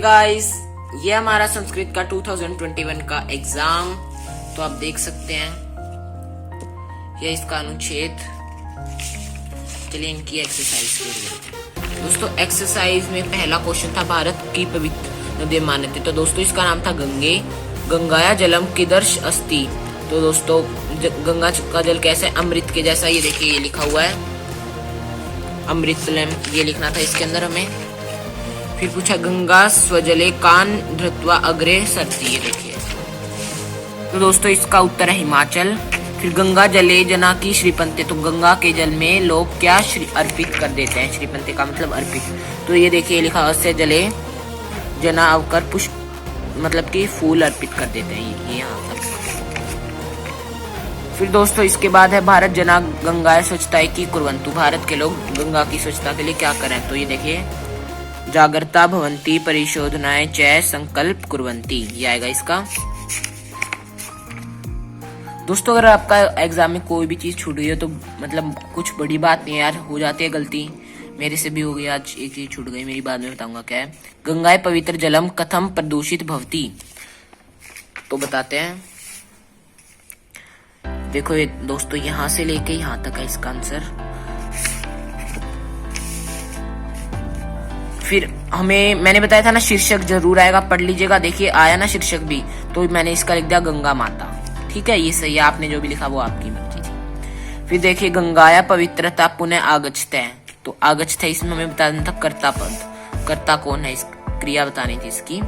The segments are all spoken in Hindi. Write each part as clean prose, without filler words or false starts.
गाइस, ये हमारा संस्कृत का 2021 का एग्जाम। तो आप देख सकते हैं ये इसका अनुच्छेद। चलिए इनकी एक्सरसाइज करते हैं। दोस्तों एक्सरसाइज में पहला क्वेश्चन था भारत की पवित्र नदी मान्यते। तो दोस्तों इसका नाम था गंगे। गंगाया जलम किदर्श अस्ति। तो दोस्तों गंगा का जल कैसा है? अमृत के जैसा। ये देखिए ये लिखा हुआ है अमृत, ये लिखना था इसके अंदर हमें। फिर पूछा गंगा स्वजले कान धृत्वा अग्रे सरती। ये देखिए तो दोस्तों इसका उत्तर है हिमाचल। फिर गंगा जले जना की श्रीपंते। तो गंगा के जल में लोग क्या अर्पित कर देते हैं? श्रीपंते का मतलब अर्पित। तो ये देखिए लिखा अस्य जले जना अवकर पुष्प, मतलब कि फूल अर्पित कर देते हैं ये यहाँ तक। फिर दोस्तों इसके बाद है भारत जना गंगा स्वच्छता की कुर्वन्तु। भारत के लोग गंगा की स्वच्छता के लिए क्या करें? तो ये देखिए जागरूकता भवन्ति परिशोधनाय च संकल्प कुर्वन्ति। ये आएगा इसका। दोस्तों अगर आपका एग्जाम में कोई भी चीज छूट गई हो तो मतलब कुछ बड़ी बात नहीं यार, हो जाती है गलती। मेरे से भी हो गई, आज एक चीज छूट गई मेरी, बाद में बताऊंगा क्या है। गंगाए पवित्र जलम कथम प्रदूषित भवति। तो बताते हैं। देखो ये दोस्तों यहाँ से लेके यहाँ तक है इसका आंसर। फिर हमें मैंने बताया था ना शीर्षक जरूर आएगा, पढ़ लीजिएगा। देखिए आया ना शीर्षक भी, तो मैंने इसका लिख दिया गंगा माता। ठीक है, ये सही है। आपने जो भी लिखा वो आपकी मर्जी थी। फिर देखिए गंगाया पवित्रता पुनः आगच्छते। तो आगच्छते इसमें हमें बताना था कर्ता पद। कर्ता कौन है? इस क्रिया बतानी थी इसकी।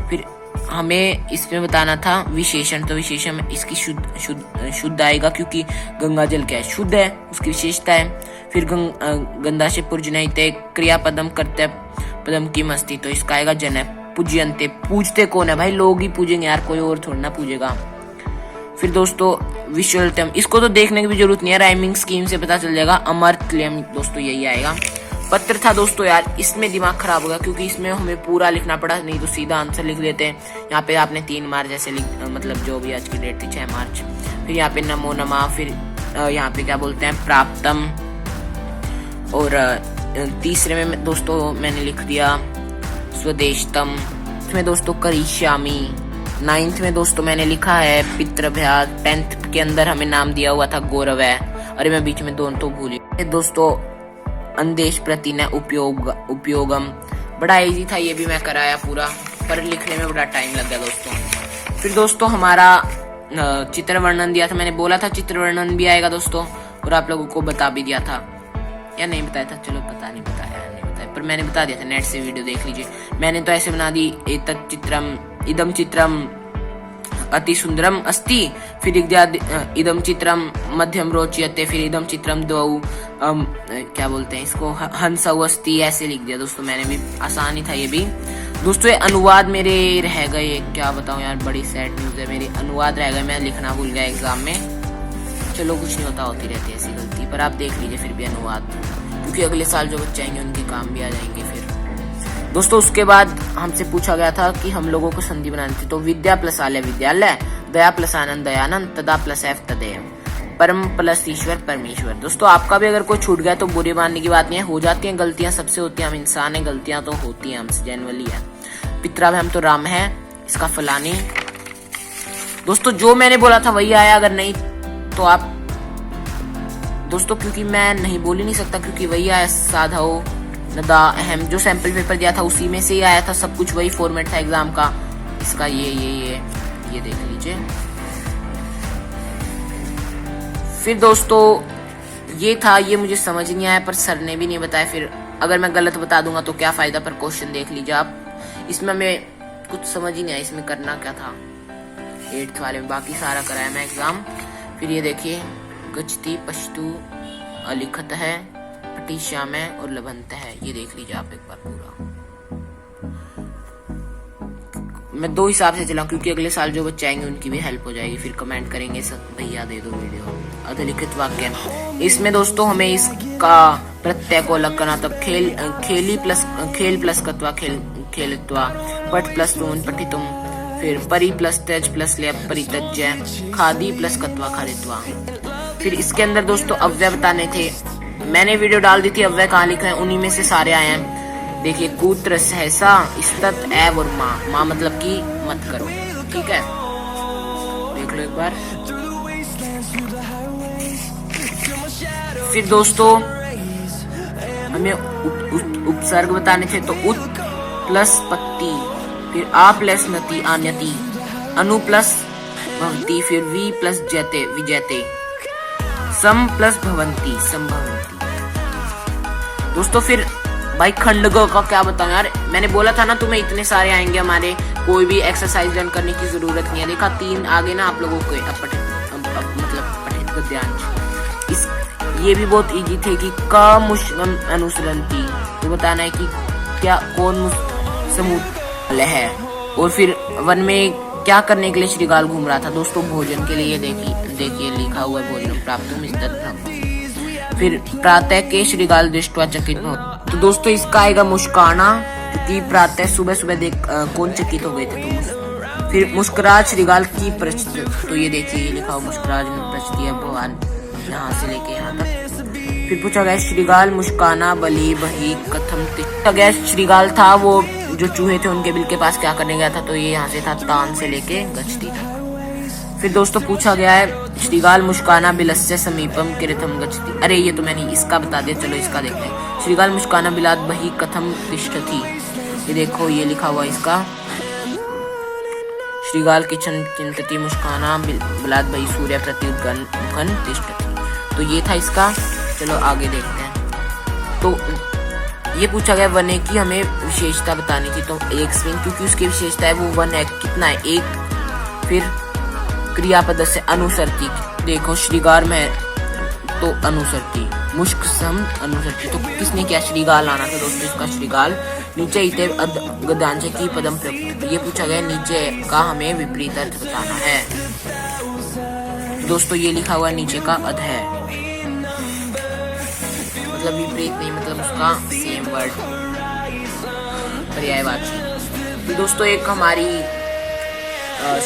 फिर हमें इसमें बताना था विशेषण। तो विशेषण में इसकी शुद्ध आएगा, क्योंकि गंगा जल क्या है? शुद्ध है, उसकी विशेषता है। फिर गंगा से पूजनते क्रिया पदम करते पदम की मस्ती। तो इसका आएगा जन। पूज्यंते, पूजते कौन है भाई? लोग ही पूजेंगे यार, कोई और थोड़ा ना पूजेगा। फिर दोस्तों विश्वतम, इसको तो देखने की भी जरूरत नहीं है, राइमिंग स्कीम से पता चल जाएगा। अमर्त्यम दोस्तों यही आएगा। पत्र था दोस्तों यार, इसमें दिमाग खराब होगा क्योंकि इसमें हमें पूरा लिखना पड़ा, नहीं तो सीधा आंसर लिख देते हैं। यहाँ पे आपने 3 मार्च जैसे मतलब जो भी आज की डेट थी 6 मार्च। फिर यहाँ पे नमो नमा। फिर यहाँ पे क्या बोलते हैं प्राप्तम। और तीसरे में दोस्तों मैंने लिख दिया स्वदेशतम। इसमें दोस्तों करिष्यामी। 9th में दोस्तों मैंने लिखा है पितृभ्यास। 10th के अंदर हमें नाम दिया हुआ था गौरव है। अरे मैं बीच में दोनों तो भूल गया। दोस्तों अंदेश प्रति न उपयोगम। बड़ा इजी था, ये भी मैं कराया पूरा, पर लिखने में बड़ा टाइम लग गया दोस्तों। फिर दोस्तों हमारा चित्र वर्णन दिया था, मैंने बोला था चित्र वर्णन भी आएगा दोस्तों, और आप लोगों को बता भी दिया था या नहीं बताया था? चलो नहीं बताया, पर मैंने बता दिया था। नेट से वीडियो देख लीजिए। मैंने तो ऐसे बना दी एतत् चित्रम इदम चित्रम अति सुंदरम अस्ति। फिर इदम चित्रम मध्यम रोचयते। फिर इदम चित्रम द्वौ क्या बोलते हैं इसको हंसौ अस्ति। ऐसे लिख दिया दोस्तों मैंने भी, आसान ही था ये भी। दोस्तों ये अनुवाद मेरे रह गए, क्या बताऊं यार, बड़ी सैड न्यूज है। मेरे अनुवाद रह गए, मैं लिखना भूल गया एग्जाम में। चलो कुछ नहीं होता, होती रहती है ऐसी गलती, पर आप देख लीजिए फिर भी अनुवाद, क्योंकि अगले साल जो बच्चे आएंगे उनके काम भी आ जाएंगे। फिर दोस्तों उसके बाद हमसे पूछा गया था कि हम लोगों को संधि बनानी थी। तो विद्या प्लस आलय विद्यालय, दया प्लस आनंद दयानंद, तदा प्लस एफ तदेय, परम प्लस ईश्वर परमेश्वर। दोस्तों आपका भी अगर कोई छूट गया तो बुरी मानने की बात नहीं है, हो जाती हैं गलतियां, सबसे होती हैं, हम इंसान हैं, गलतियां तो होती हैं हमसे, जनरली है। पितराभ्याम तो राम है, इसका फलानी। दोस्तों जो मैंने बोला था वही आया, अगर नहीं तो आप दोस्तों, क्योंकि मैं नहीं बोल ही नहीं सकता, क्योंकि वही आया साधव नदा अहम। जो सैंपल पेपर दिया था उसी में से ही आया था, सब कुछ वही फॉर्मेट था एग्जाम का। इसका ये देख लीजिए। फिर दोस्तों ये था, ये मुझे समझ नहीं आया, पर सर ने भी नहीं बताया। फिर अगर मैं गलत बता दूंगा तो क्या फायदा, पर क्वेश्चन देख लीजिए आप। इसमें हमें कुछ समझ ही नहीं आया इसमें करना क्या था 8th वाले में, बाकी सारा कराया मैं एग्जाम। फिर ये देखिए गच्छति पश्तु अलिखत है, पटिश्या में और लभंत है। ये देख लीजिए आप एक बार पूरा। मैं 2 हिसाब से चलाऊं, क्योंकि अगले साल जो बच्चे आएंगे उनकी भी हेल्प हो जाएगी। फिर कमेंट करेंगे सब भैया दे दो वीडियो। अधलिखित वाक्य, इसमें दोस्तों हमें इसका प्रत्यय को अलग करना। तो खेल प्लस कत्वा खेलित्वा, पठ प्लस तुम पठितुम, फिर परि प्लस तेज प्लस ले परितज्य, खादी प्लस कत्वा खादित्वा। फिर इसके अंदर दोस्तों अव्यय बताने थे, मैंने वीडियो डाल दी थी अव्यय कहाँ लिखा है, उन्हीं में से सारे आए हैं। देखिए कूत्र सहसा स्तत एव और माँ मतलब कि मत करो, ठीक है, देख लो एक बार। फिर दोस्तों हमें उपसर्ग बताने थे, तो उत प्लस पत्ती, फिर आ प्लस नति आन्यति, अनु प्लस भवती, फिर वी प्लस जयते विजयते, सम प्लस भवंती संभवंती। दोस्तों फिर भाई खंडगों का क्या बताऊं यार, मैंने बोला था ना तुम्हें इतने सारे आएंगे, हमारे कोई भी एक्सरसाइज लर्न करने की जरूरत नहीं है। देखा 3 आगे ना आप लोगों को मतलब पठित गद्यांश। इस ये भी बहुत इजी थे कि का मुष्कम अनुसरंती, तो बताना है कि क्या कौन समूह है। और फिर वन में क्या करने के लिए श्रीगाल घूम रहा था दोस्तों, भोजन के लिए। देखिए लिखा हुआ है भोजन प्राप्त। फिर प्रातः के श्रीगाल दृष्टवा चकित हो, तो दोस्तों इसका आएगा मुस्काना, क्योंकि प्रातः सुबह सुबह देख कौन चकित हो गए थे तुम। फिर मुस्कुराहट श्रीगाल की प्रचित, तो ये देखिए ये लिखा हुआ मुस्कुराहट प्रचित है भगवान, यहाँ से लेके यहाँ तक। फिर पूछा गया श्रीगाल मुस्काना बली बही कथम, पूछा गया श्रीगाल था वो जो चूहे थे उनके बिल के पास क्या करने गया था, तो ये यहाँ से था तान से लेके गचती तक। फिर दोस्तों पूछा गया है श्रीगाल मुस्काना बिलस्य समीपम किरथम गच्छति, अरे ये तो मैंने इसका बता दिया, चलो इसका देखते हैं। श्रीगाल मुस्काना बिलाद बही कथम तिष्ठति, ये देखो ये लिखा हुआ इसका, श्रीगाल किचन चिंतति मुस्काना बिलाद बही सूर्य प्रत्युत्गन तिष्ठति, तो ये था इसका। चलो आगे देखते हैं। तो ये पूछा गया वने की हमें विशेषता बतानी थी, तो एक स्विंग, क्योंकि उसकी विशेषता है वो वन है, कितना है एक। फिर क्रियापद से अनुसरती, देखो श्रीगाल में तो अनुसरती, मुष्क सम अनुसरती, तो किसने क्या श्रीगाल आना था दोस्तों, इसका श्रीगाल। नीचे इते गद्यांश की पदम प्रयुक्त, ये पूछा गया नीचे का हमें विपरीत अर्थ बताना है। दोस्तों ये लिखा हुआ नीचे का अध है, मतलब विपरीत नहीं, मतलब उसका सेम वर्ड पर्यायवाची। तो दोस्तों एक हमारी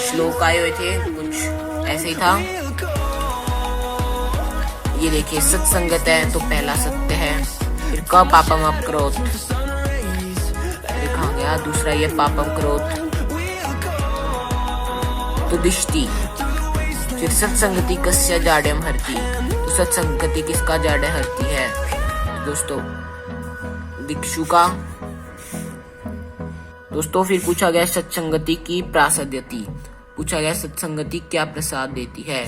श्लोक आए हुए थे, कुछ ऐसे ही था। ये देखिए सत्संगत है तो पहला सत्य है, फिर क पापम अपक्रोध लिखा गया, दूसरा ये पापम क्रोध तो दिष्टि, फिर सत्संगति कस्य जाड्यम हरती, तो सत्संगति किसका जाड्य हरती है दोस्तों, दिक्षु का। दोस्तों फिर पूछा गया सत्संगति की प्रासद्यति, पूछा गया सत्संगति क्या प्रसाद देती है,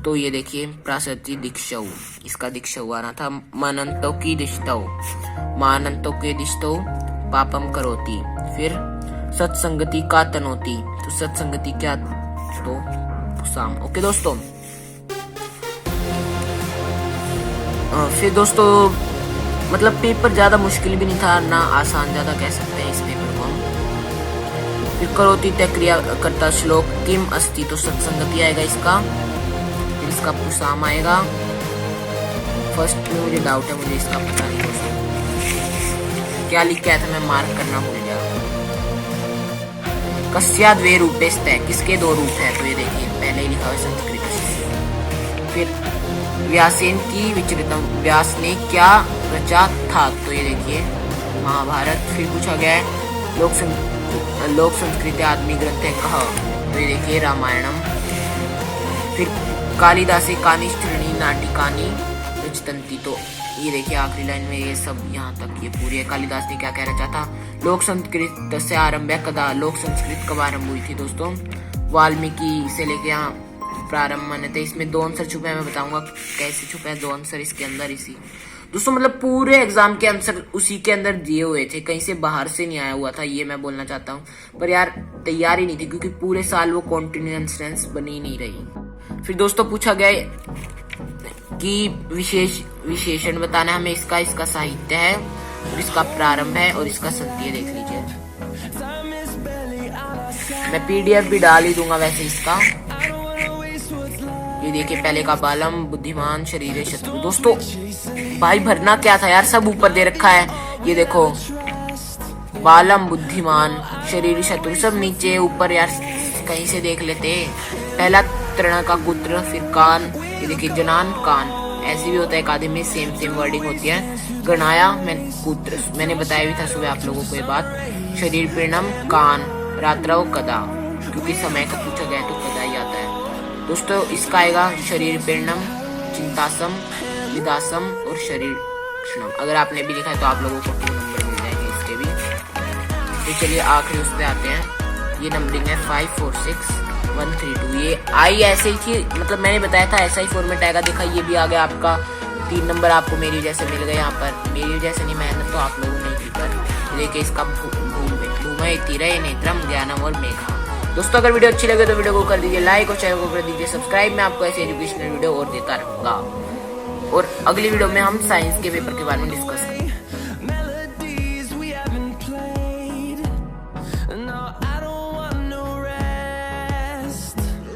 तो ये देखिए प्रासद्यति दीक्षौ, इसका दीक्षौ आना था। मानंतो की दिष्टौ, मानंतो के दिष्टौ पापम करोति, फिर सत्संगति का तनोति, तो सत्संगति क्या, तो साम। ओके दोस्तों, फिर दोस्तों मतलब पेपर ज्यादा मुश्किल भी नहीं था ना आसान, ज्यादा कह सकते हैं इस पेपर को हम। फिर करोति तय क्रिया करता श्लोक किम अस्ति, तो सत्संगति आएगा इसका। फिर इसका पुसाम आएगा। फर्स्ट में मुझे डाउट है, मुझे इसका पता नहीं दोस्तों क्या लिख के आया था, मैं मार्क करना भूल गया। कस्या द्वे रूपे स्ते, किसके 2 रूप है, तो ये देखिए पहले ही लिखा हुआ संस्कृत से। फिर व्यासेन की विचरितम, व्यास ने क्या रचा था, तो ये देखिए महाभारत। फिर पूछा गया है लोक संस्कृत आदमी ग्रंथ है कहा, तो ये देखिए रामायणम। फिर कालिदासे कानि स्त्रीणी नाटिकानि रचतंती, तो ये देखिए आखिरी लाइन में ये सब यहाँ तक ये पूरी है। कालिदास ने क्या कह रचा था, लोक संस्कृत से आरंभ कदा, लोक संस्कृत कब आरंभ हुई थी दोस्तों, वाल्मीकि से लेके यहाँ प्रारंभ माने थे। इसमें 2 आंसर छुपे हैं, मैं बताऊंगा कैसे छुपे हैं 2 आंसर इसके अंदर। इसी दोस्तों मतलब पूरे एग्जाम के आंसर उसी के अंदर दिए हुए थे, कहीं से बाहर से नहीं आया हुआ था, ये मैं बोलना चाहता हूँ। पर यार तैयारी नहीं थी, क्योंकि पूरे साल वो कॉन्टिन्यूअस टेंस बनी नहीं रही। फिर दोस्तों पूछा गया कि विशेषण बताना हमें, इसका साहित्य है, और इसका प्रारंभ है, और इसका संध्या देख लीजिए। मैं PDF भी डाल ही दूंगा वैसे इसका। ये देखिए पहले का बालम बुद्धिमान शरीर शत्रु, दोस्तों भाई भरना क्या था यार, सब ऊपर दे रखा है। ये देखो बालम बुद्धिमान शरीर शत्रु, सब नीचे ऊपर यार कहीं से देख लेते। पहला तृण का कुत्र, फिर कान, ये देखिए जनान कान ऐसे भी होता है, एक आधे में सेम वर्डिंग होती है। गणाया कूत्र, मैंने बताया भी था सुबह आप लोगों को ये बात। शरीर पीर्णम कान, रात्रव कदा, क्योंकि समय का पूछा गया तो कदा ही आता है। दोस्तों इसका आएगा शरीर पीर्णम, चिंतासम, विदासम और शरीर क्षणम। अगर आपने भी लिखा है तो आप लोगों को 2 नंबर मिल जाएंगे इसके भी। तो चलिए आखिरी उस पे आते हैं। ये नंबरिंग है 5 4 6 1 3 2। ये आई ऐसे ही थी, मतलब मैंने बताया था ऐसा ही फॉर्मेट आएगा। देखा ये भी आ गया आपका 3 नंबर आपको मेरी जैसे मिल गए यहाँ पर। मेरी जैसे नहीं, मेहनत तो आप लोगों ने की पर। देखिए इसका भूमि तीरे नेत्रम ज्ञानम और मेघा। दोस्तों अगर वीडियो अच्छी लगे तो वीडियो को कर दीजिए लाइक और चैनल को कर दीजिए सब्सक्राइब। मैं आपको ऐसे एजुकेशनल वीडियो और देता रहूंगा। और अगली वीडियो में हम साइंस के पेपर के बारे में डिस्कस करेंगे।